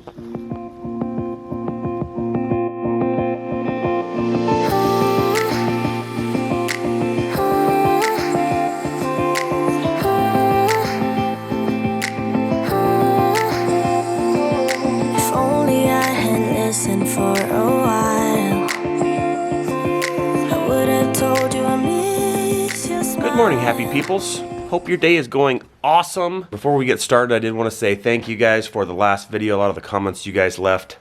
Good morning, happy peoples. Hope your day is going awesome. Before we get started, I did want to say thank you guys for the last video. A lot of the comments you guys left,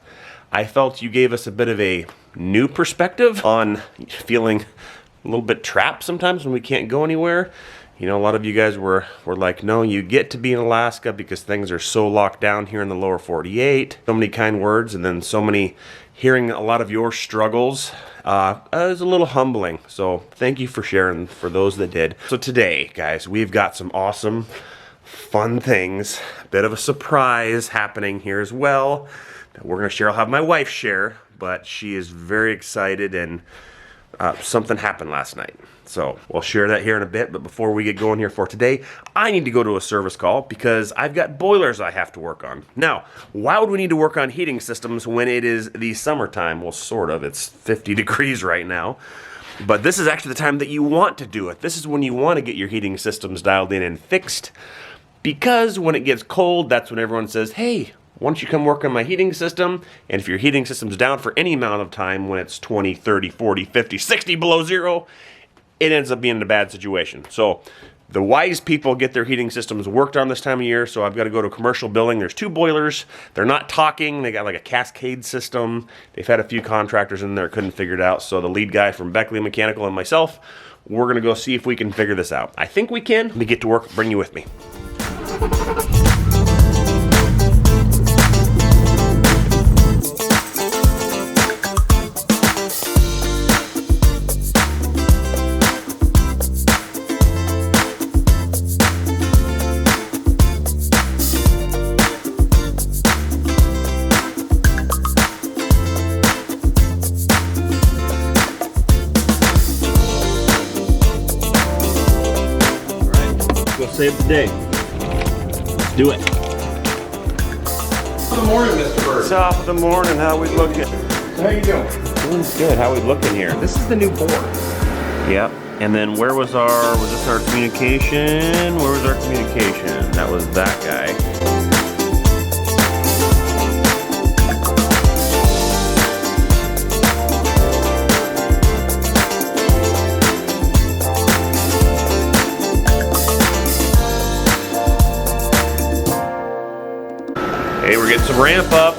I felt you gave us a bit of a new perspective on feeling a little bit trapped sometimes when we can't go anywhere. You know, a lot of you guys were like, no, you get to be in Alaska because things are so locked down here in the lower 48. So many kind words, and then so many, hearing a lot of your struggles is a little humbling. So thank you for sharing for those that did. So today, guys, we've got some awesome, fun things. A bit of a surprise happening here as well that we're going to share. I'll have my wife share, but she is very excited, and something happened last night. So we'll share that here in a bit, but before we get going here for today, I need to go to a service call because I've got boilers I have to work on. Now, why would we need to work on heating systems when it is the summertime? Well, sort of. It's 50 degrees right now. But this is actually the time that you want to do it. This is when you want to get your heating systems dialed in and fixed, because when it gets cold, that's when everyone says, hey, why don't you come work on my heating system? And if your heating system's down for any amount of time, when it's 20, 30, 40, 50, 60 below zero, it ends up being a bad situation. So the wise people get their heating systems worked on this time of year. So I've got to go to a commercial building. There's two boilers. They're not talking. They got like a cascade system. They've had a few contractors in there, couldn't figure it out. So the lead guy from Beckley Mechanical and myself, we're going to go see if we can figure this out. I think we can. Let me get to work. Bring you with me. Save the day. Let's do it. Good morning, Mr. Bird. Top of the morning. How we looking? How you doing? Doing good. How we looking here? This is the new board. Yep. And then where was this our communication? Where was our communication? That was that guy. Hey, we're getting some ramp up.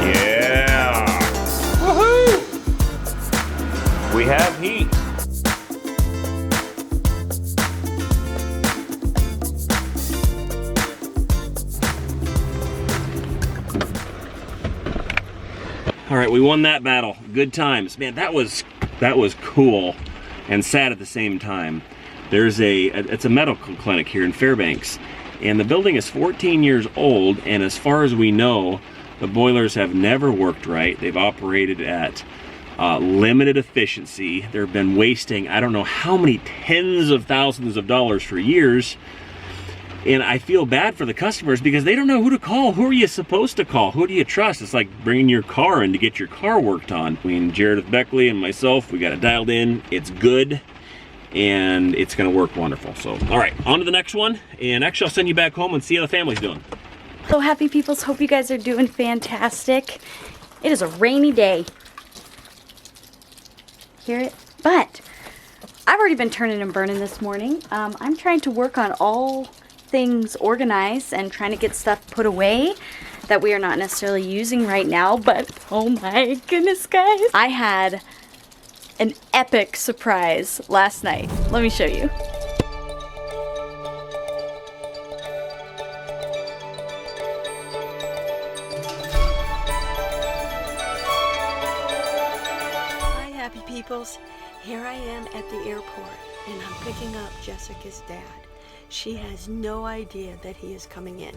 Yeah. Woohoo! We have heat. All right, we won that battle. Good times. Man, that was cool and sad at the same time. There's it's a medical clinic here in Fairbanks, and the building is 14 years old, and as far as we know, the boilers have never worked right. They've operated at limited efficiency. They've been wasting, I don't know how many tens of thousands of dollars for years, and I feel bad for the customers because they don't know who to call. Who are you supposed to call? Who do you trust? It's like bringing your car in to get your car worked on. I mean, Jared with Beckley and myself, we got it dialed in. It's good. And it's gonna work wonderful. So, all right, on to the next one. And actually, I'll send you back home and see how the family's doing. So happy peoples, hope you guys are doing fantastic. It is a rainy day. Hear it? But I've already been turning and burning this morning. I'm trying to work on all things organized and trying to get stuff put away that we are not necessarily using right now. But oh my goodness, guys. I had an epic surprise last night. Let me show you. Hi, happy peoples. Here I am at the airport, and I'm picking up Jessica's dad. She has no idea that he is coming in.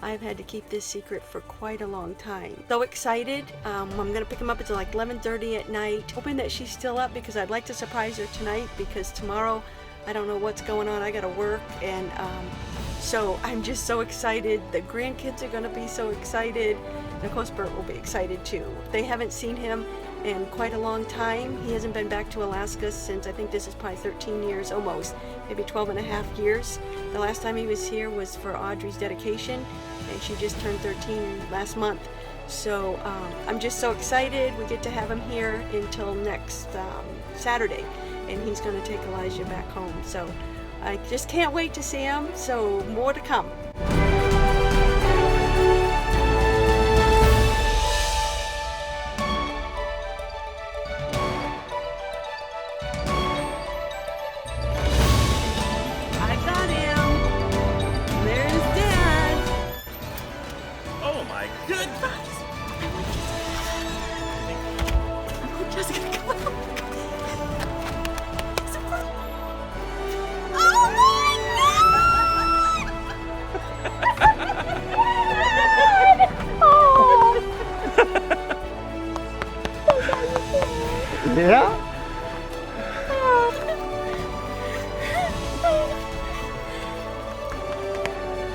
I've had to keep this secret for quite a long time. So excited. I'm gonna pick him up until like 11:30 at night. Hoping that she's still up because I'd like to surprise her tonight, because tomorrow I don't know what's going on. I gotta work, and so I'm just so excited. The grandkids are gonna be so excited, and of course Bert will be excited too. They haven't seen him in quite a long time. He hasn't been back to Alaska since, I think this is probably 13 years, almost, maybe 12 and a half years. The last time he was here was for Audrey's dedication, and she just turned 13 last month. So I'm just so excited. We get to have him here until next Saturday, and he's going to take Elijah back home. So I just can't wait to see him. So more to come. I got him. There's Dad. Oh my goodness! I want Jessica to come out. Yeah?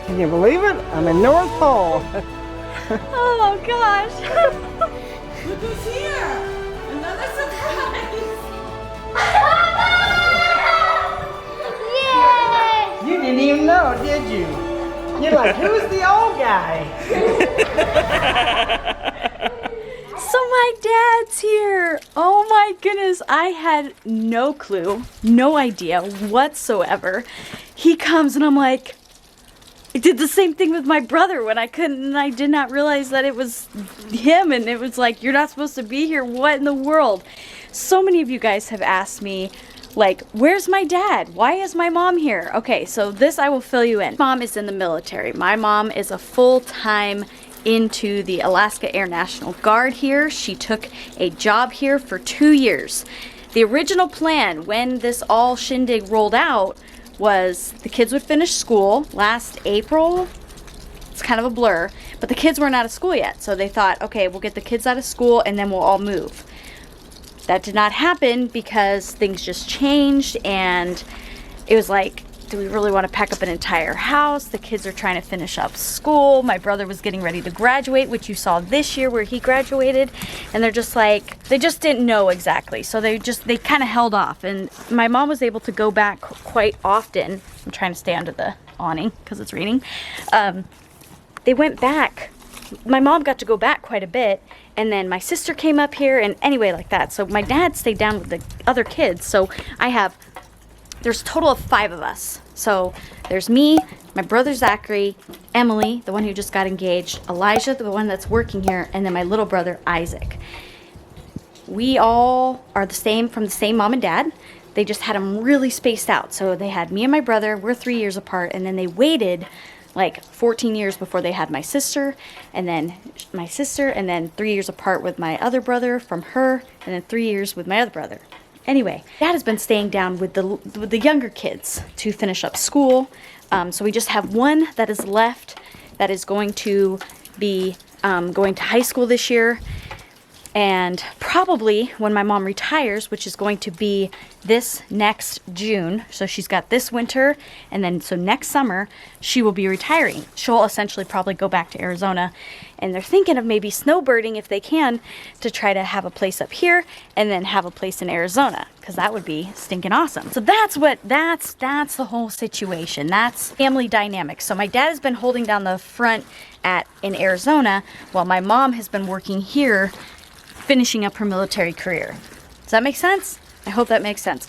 Can you believe it? I'm in North Pole. Oh gosh. Look who's here! Another surprise! You didn't even know, did you? You're like, who's the old guy? So my dad's here. Oh my goodness. I had no clue, no idea whatsoever. He comes and I'm like, I did the same thing with my brother when I couldn't, and I did not realize that it was him, and it was like, you're not supposed to be here. What in the world? So many of you guys have asked me, like, where's my dad? Why is my mom here? Okay, so this I will fill you in. Mom is in the military. My mom is a full-time into the Alaska Air National Guard here. She took a job here for 2 years. The original plan when this all shindig rolled out was the kids would finish school last April. It's kind of a blur, but the kids weren't out of school yet. So they thought, okay, we'll get the kids out of school and then we'll all move. That did not happen because things just changed, and it was like, do we really want to pack up an entire house? The kids are trying to finish up school. My brother was getting ready to graduate, which you saw this year where he graduated, and they're just like, they just didn't know exactly. So they kind of held off, and my mom was able to go back quite often. I'm trying to stay under the awning because it's raining. They went back. My mom got to go back quite a bit, and then my sister came up here, and anyway, like that. So my dad stayed down with the other kids. So there's a total of 5 of us. So there's me, my brother Zachary, Emily, the one who just got engaged, Elijah, the one that's working here, and then my little brother Isaac. We all are from the same mom and dad. They just had them really spaced out. So they had me and my brother, we're 3 years apart, and then they waited like 14 years before they had my sister, and then my sister, and then 3 years apart with my other brother from her, and then 3 years with my other brother. Anyway, Dad has been staying down with the younger kids to finish up school. So we just have one that is left that is going to be going to high school this year. And probably when my mom retires, which is going to be this next June, so she's got this winter, and then so next summer, she will be retiring. She'll essentially probably go back to Arizona, and they're thinking of maybe snowbirding if they can to try to have a place up here and then have a place in Arizona, because that would be stinking awesome. So that's the whole situation. That's family dynamics. So my dad has been holding down the front in Arizona while my mom has been working here finishing up her military career. Does that make sense? I hope that makes sense.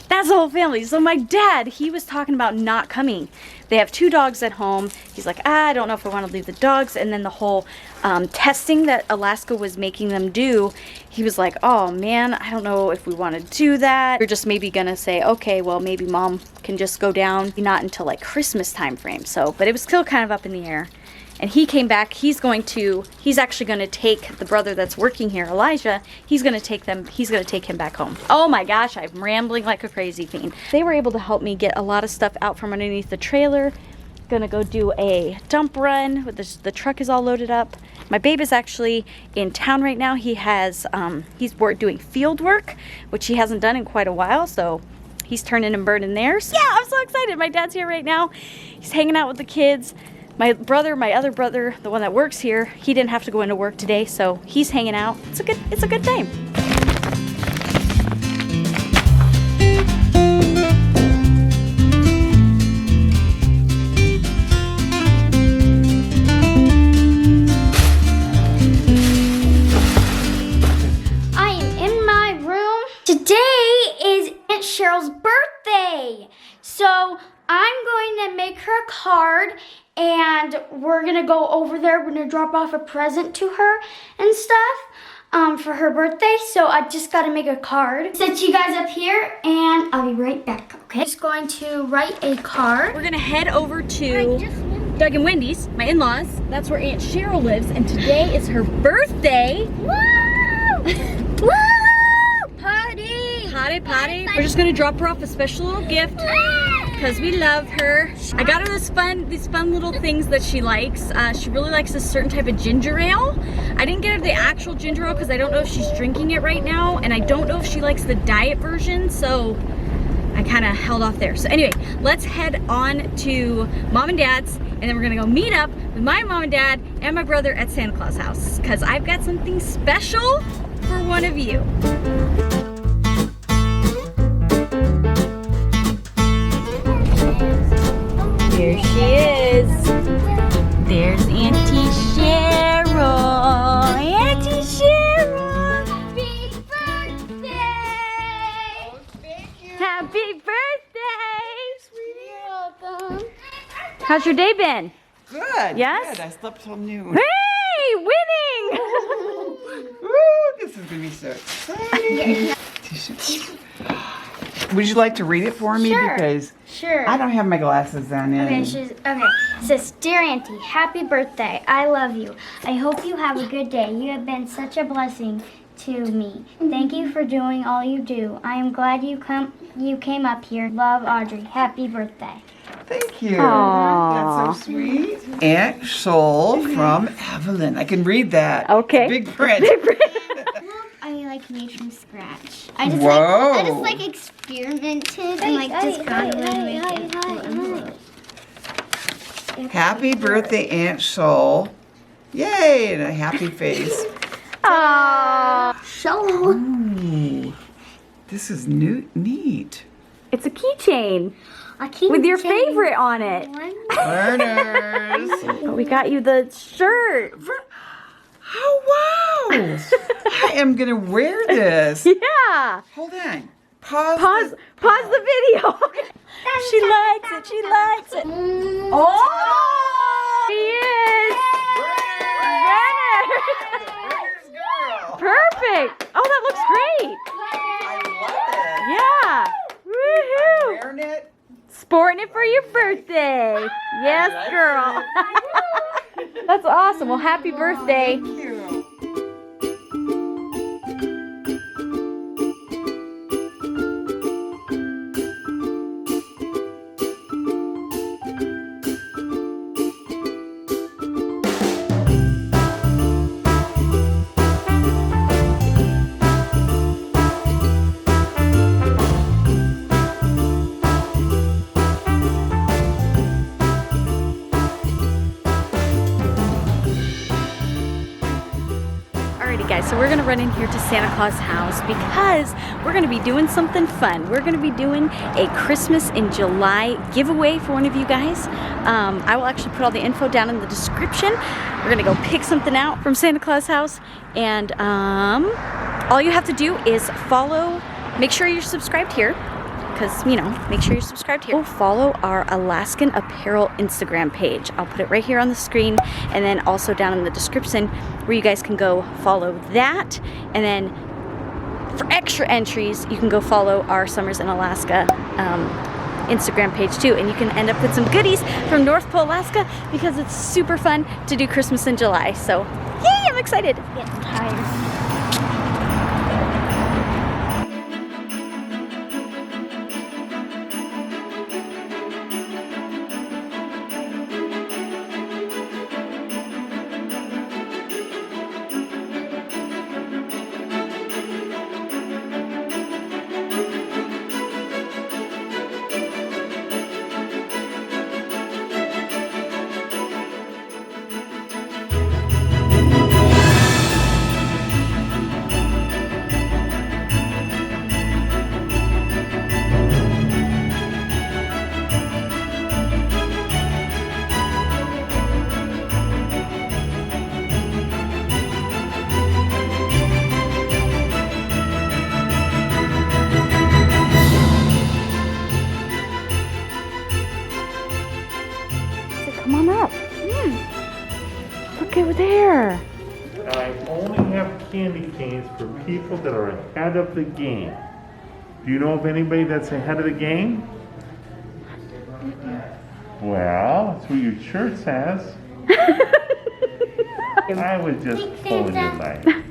That's the whole family. So my dad, he was talking about not coming. They have 2 dogs at home. He's like, I don't know if I want to leave the dogs. And then the whole testing that Alaska was making them do, he was like, oh man, I don't know if we want to do that. We're just maybe going to say, okay, well, maybe mom can just go down, not until like Christmas time frame. So, but it was still kind of up in the air. And he came back. He's actually going to take the brother that's working here, Elijah. He's going to take him back home. Oh my gosh, I'm rambling like a crazy fiend. They were able to help me get a lot of stuff out from underneath the trailer. Gonna go do a dump run. The truck is all loaded up. My babe is actually in town right now. He's doing field work, which he hasn't done in quite a while. So He's turning and burning theirs. Yeah, I'm so excited. My dad's here right now. He's hanging out with the kids. My other brother, the one that works here, he didn't have to go into work today, so he's hanging out. It's a good time. I am in my room. Today is Aunt Cheryl's birthday. So I'm going to make her a card and we're going to go over there. We're going to drop off a present to her and stuff for her birthday. So I just got to make a card. Set you guys up here and I'll be right back, okay? Just going to write a card. We're gonna head over to Doug and Wendy's, my in-laws. That's where Aunt Cheryl lives, and today is her birthday. Woo! Woo! Party! Potty. We're just gonna drop her off a special little gift because we love her. I got her these fun little things that she likes. She really likes this certain type of ginger ale. I didn't get her the actual ginger ale because I don't know if she's drinking it right now, and I don't know if she likes the diet version, so I kind of held off there. So anyway, let's head on to Mom and Dad's, and then we're gonna go meet up with my mom and dad and my brother at Santa Claus House because I've got something special for one of you. There she is. There's Auntie Cheryl. Auntie Cheryl. Happy birthday! Happy birthday. Welcome. How's your day been? Good. Yes? Good. I slept till noon. Hey, winning! Woo, this is gonna be so exciting. Would you like to read it for me? Sure. Because Sure. I don't have my glasses on. Okay, And okay. It says, Dear Auntie, happy birthday. I love you. I hope you have a good day. You have been such a blessing to me. Thank you for doing all you do. I am glad you came up here. Love, Audrey. Happy birthday. thank you. Aw. That's so sweet. Aunt Sol from Evelyn. I can read that. Okay. Big print. I like made from scratch. I just Whoa. I just like experimented and like just got away to make it cool envelope. Happy birthday, Aunt Sol. Yay, and a happy face. Aww. So Ooh, this is neat. It's a keychain I keep with your saying favorite on it. Learners. But we got you the shirt. Oh, wow. I am going to wear this. Yeah. Hold on. Pause. Pause the video. She likes it. She likes it. Oh! She is. Girl. Perfect. Oh, that looks great. I love it. Yeah. Woohoo. Wearing it. Sporting it for your birthday. Yes, girl. That's awesome. Well, happy birthday. Thank you. Alrighty guys, so we're gonna run in here to Santa Claus House because we're gonna be doing something fun. We're gonna be doing a Christmas in July giveaway for one of you guys. I will actually put all the info down in the description. We're gonna go pick something out from Santa Claus House, and all you have to do is follow, make sure you're subscribed here, because, you know, make sure you're subscribed here. Follow our Alaskan Apparel Instagram page. I'll put it right here on the screen, and then also down in the description where you guys can go follow that. And then for extra entries, you can go follow our Summers in Alaska Instagram page too, and you can end up with some goodies from North Pole, Alaska, because it's super fun to do Christmas in July. So, yay, I'm excited. Get tired. Come on up. Look over there. I only have candy canes for people that are ahead of the game. Do you know of anybody that's ahead of the game? Well, that's what your shirt says. I was just pulling your leg.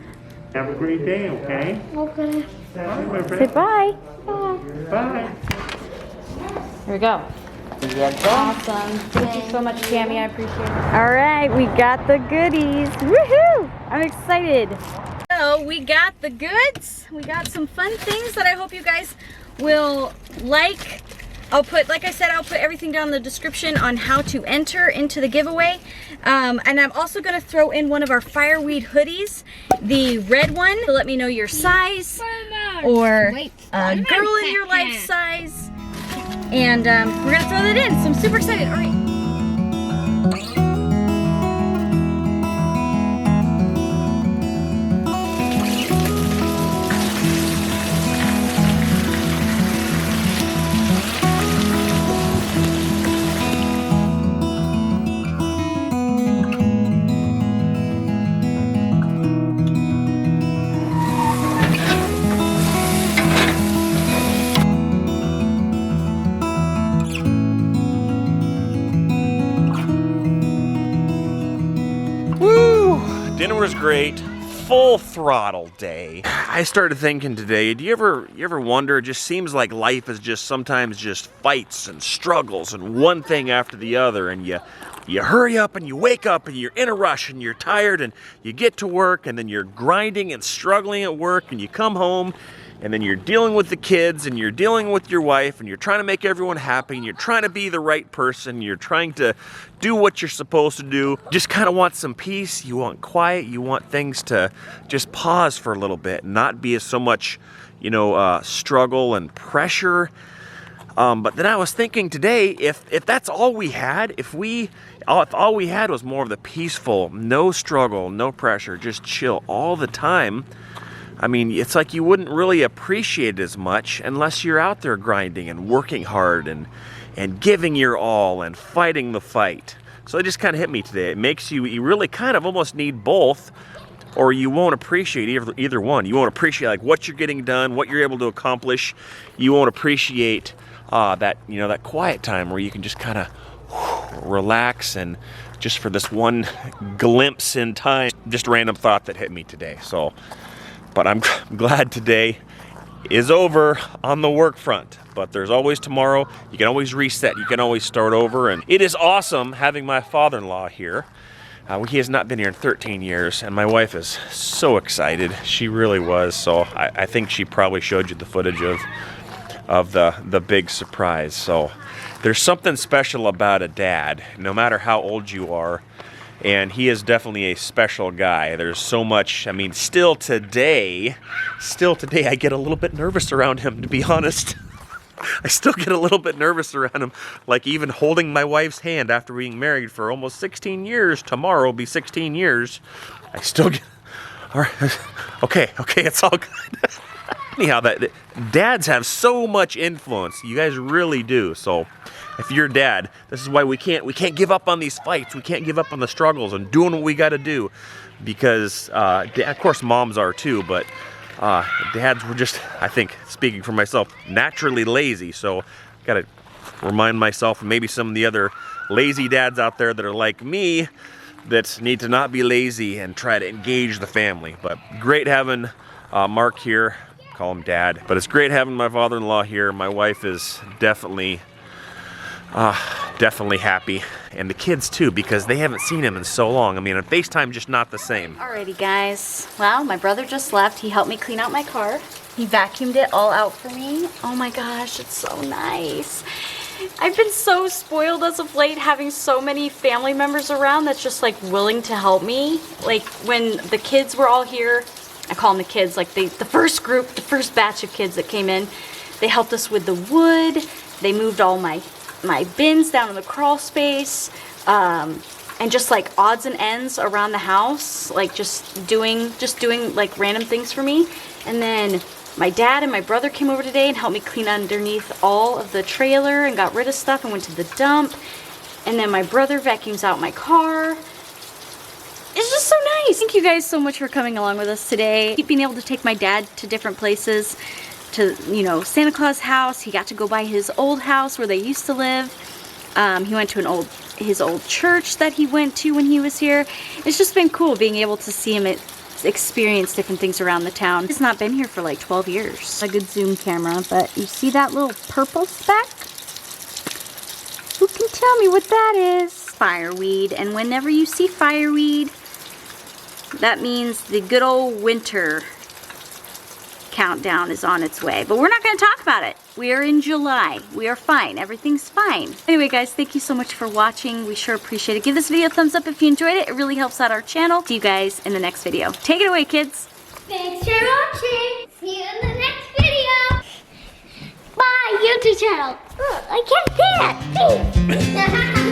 Have a great day, okay? Okay. Bye, my Say friend. bye. Bye. Here we go. Awesome. Thank you so much, Tammy. I appreciate it. All right, we got the goodies. Woohoo! I'm excited. So we got the goods. We got some fun things that I hope you guys will like. Like I said, I'll put everything down in the description on how to enter into the giveaway. And I'm also gonna throw in one of our fireweed hoodies, the red one. Let me know your size or a girl in your life size. And we're gonna throw that in, so I'm super excited. All right. Dinner was great, full throttle day. I started thinking today, do you ever wonder, it just seems like life is just sometimes just fights and struggles and one thing after the other, and you hurry up and you wake up and you're in a rush and you're tired and you get to work and then you're grinding and struggling at work and you come home and then you're dealing with the kids and you're dealing with your wife and you're trying to make everyone happy and you're trying to be the right person, you're trying to do what you're supposed to do. Just kind of want some peace, you want quiet, you want things to just pause for a little bit, not be so much, struggle and pressure. But then I was thinking today, if that's all we had, if all we had was more of the peaceful, no struggle, no pressure, just chill all the time, I mean, it's like you wouldn't really appreciate it as much unless you're out there grinding and working hard and giving your all and fighting the fight. So it just kind of hit me today. It makes you really kind of almost need both, or you won't appreciate either one. You won't appreciate like what you're getting done, what you're able to accomplish. You won't appreciate that quiet time where you can just kind of relax and just for this one glimpse in time. Just a random thought that hit me today. But I'm glad today is over on the work front. But there's always tomorrow. You can always reset. You can always start over. And it is awesome having my father-in-law here. He has not been here in 13 years, and my wife is so excited. She really was. So I think she probably showed you the footage of the big surprise. So there's something special about a dad, no matter how old you are. And he is definitely a special guy. There's so much, I mean, still today, I get a little bit nervous around him, to be honest. I still get a little bit nervous around him, like even holding my wife's hand after being married for almost 16 years. Tomorrow will be 16 years. I still get, all right, okay, it's all good. Anyhow, dads have so much influence. You guys really do. So if you're a dad, this is why we can't give up on these fights. We can't give up on the struggles and doing what we got to do, because of course moms are too, but dads were just, I think, speaking for myself, naturally lazy. So got to remind myself, and maybe some of the other lazy dads out there that are like me, that need to not be lazy and try to engage the family. But great having Mark here. Call him Dad. But it's great having my father-in-law here. My wife is definitely happy, and the kids too, because they haven't seen him in so long. I mean, on FaceTime, just not the same. Alrighty guys, well, my brother just left. He helped me clean out my car. He vacuumed it all out for me. Oh my gosh, it's so nice. I've been so spoiled as of late, having so many family members around that's just like willing to help me. Like when the kids were all here, I call them the kids, like the first group, the first batch of kids that came in, they helped us with the wood. They moved all my bins down in the crawl space, and just like odds and ends around the house, like just doing like random things for me. And then my dad and my brother came over today and helped me clean underneath all of the trailer and got rid of stuff and went to the dump. And then my brother vacuums out my car. It's just so nice. Thank you guys so much for coming along with us today. Being able to take my dad to different places, to, you know, Santa Claus House. He got to go by his old house where they used to live. He went to his old church that he went to when he was here. It's just been cool being able to see him experience different things around the town. He's not been here for like 12 years. A good zoom camera, but you see that little purple speck? Who can tell me what that is? Fireweed, and whenever you see fireweed, that means the good old winter countdown is on its way. But we're not going to talk about it. We are in July. We are fine. Everything's fine. Anyway, guys, thank you so much for watching. We sure appreciate it. Give this video a thumbs up if you enjoyed it. It really helps out our channel. See you guys in the next video. Take it away, kids. Thanks for watching. See you in the next video. Bye, YouTube channel. Ugh, I can't say it.